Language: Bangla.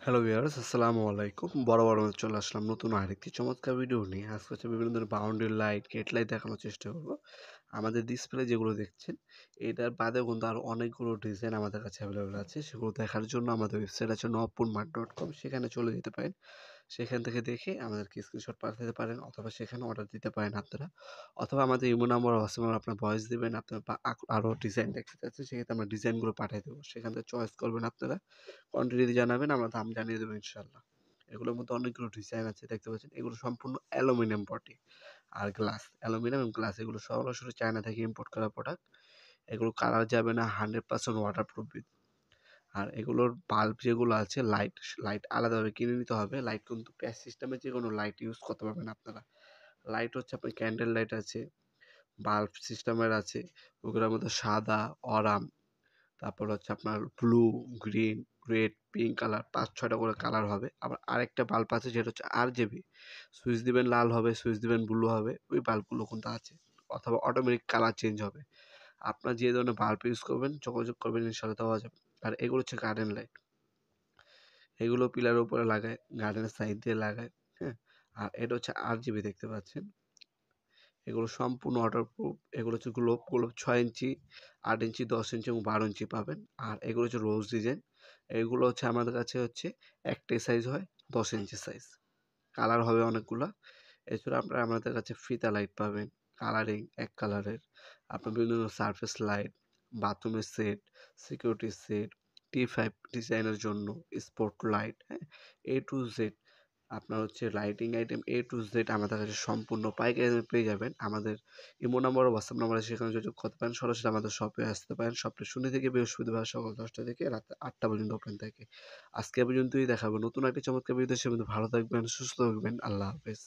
হ্যালো ভিউয়ার্স, আসসালামু আলাইকুম। বরাবর মতো চলে আসলাম নতুন আরেকটি চমৎকার ভিডিও নিয়ে। আজকে হচ্ছে বিভিন্ন ধরনের বাউন্ডারি লাইট, গেট লাইট দেখানোর চেষ্টা করব। আমাদের ডিসপ্লে যেগুলো দেখছেন, এটার বাদেও কিন্তু আরও অনেকগুলো ডিজাইন আমাদের কাছে অ্যাভেলেবল আছে। সেগুলো দেখার জন্য আমাদের ওয়েবসাইট আছে nopurmart.com, সেখানে চলে যেতে পারেন। সেখান থেকে দেখে আমাদেরকে স্ক্রিনশট পাঠাতে পারেন অথবা সেখানে অর্ডার দিতে পারেন আপনারা। অথবা আমাদের ইমো নাম্বার, হোয়াটসঅ্যাপ নাম্বার আপনার ভয়েস দিবেন, আপনার আরও ডিজাইন দেখতে চাচ্ছেন, সেক্ষেত্রে আমরা ডিজাইনগুলো পাঠিয়ে দেবো। সেখান থেকে চয়েস করবেন আপনারা, কোয়ান্টিটি জানাবেন, আমরা দাম জানিয়ে দেবো ইনশাল্লাহ। এগুলোর মধ্যে অনেকগুলো ডিজাইন আছে, দেখতে পাচ্ছেন। এগুলো সম্পূর্ণ অ্যালুমিনিয়াম বডি আর গ্লাস, অ্যালুমিনিয়াম এবং গ্লাস, এগুলো সরাসরি চায়না থেকে ইম্পোর্ট করা প্রোডাক্ট। এগুলো কালার যাবে না, 100% ওয়াটারপ্রুফ। আর এগুলোর বাল্ব যেগুলো আছে, লাইট লাইট আলাদাভাবে কিনে নিতে হবে। লাইট কিন্তু প্যাচ সিস্টেমে যে কোনো লাইট ইউজ করতে পারবেন আপনারা। লাইট হচ্ছে আপনার ক্যান্ডেল লাইট আছে, বাল্ব সিস্টেমের আছে। ওগুলোর মধ্যে সাদা, অরাম, তারপর হচ্ছে আপনার blue, green, red, pink colour, 5-6টা করে কালার হবে। আবার আরেকটা বাল্ব আছে যেটা হচ্ছে RGB। সুইচ দিবেন লাল হবে, সুইচ দিবেন ব্লু হবে। ওই বাল্বগুলো কিন্তু আছে। অথবা অটোমেটিক কালার চেঞ্জ হবে। আপনার যে ধরনের বাল্ব ইউজ করবেন যোগাযোগ করবেন, ইনশাআল্লাহ দেওয়া যাবে। আর এগুলো হচ্ছে গার্ডেন লাইট। এগুলো পিলারের উপরে লাগায়, গার্ডেনের সাইড দিয়ে লাগায়, হ্যাঁ? আর এটা হচ্ছে RGB, দেখতে পাচ্ছেন। এগুলো সম্পূর্ণ ওয়াটারপ্রুফ। এগুলো হচ্ছে গ্লোব 6 ইঞ্চি, 8 ইঞ্চি, 10 ইঞ্চি এবং 12 ইঞ্চি পাবেন। আর এগুলো হচ্ছে রোজ ডিজাইন। এগুলো হচ্ছে আমাদের কাছে হচ্ছে একটাই সাইজ হয়, 10 ইঞ্চি সাইজ। কালার হবে অনেকগুলা। এছাড়া আপনারা আমাদের কাছে ফিতা লাইট পাবেন, কালারিং এক কালারের। আপনার বিভিন্ন সারফেস লাইট, বাথরুমের সেট, সিকিউরিটি সেট, T5 ডিজাইনের জন্য স্পট লাইট, হ্যাঁ? A to Z আপনার হচ্ছে lighting item A to Z আমাদের কাছে সম্পূর্ণ পাইকারি দামে পেয়ে যাবেন। আমাদের ইমো নাম্বার ও হোয়াটসঅ্যাপ নাম্বার আছে, সেখানে যোগাযোগ করতে পারেন। সরাসরি আমাদের শপে আসতে পারেন। শপটা শনি থেকে বৃহস্পতিবার সকাল 10টা থেকে রাত 8টা পর্যন্ত ওপেন থাকে। আজকে এ পর্যন্তই, দেখা হবে নতুন একটি চমৎকার ভিডিওতে। সে পর্যন্ত ভালো থাকবেন, সুস্থ থাকবেন। আল্লাহ হাফেজ।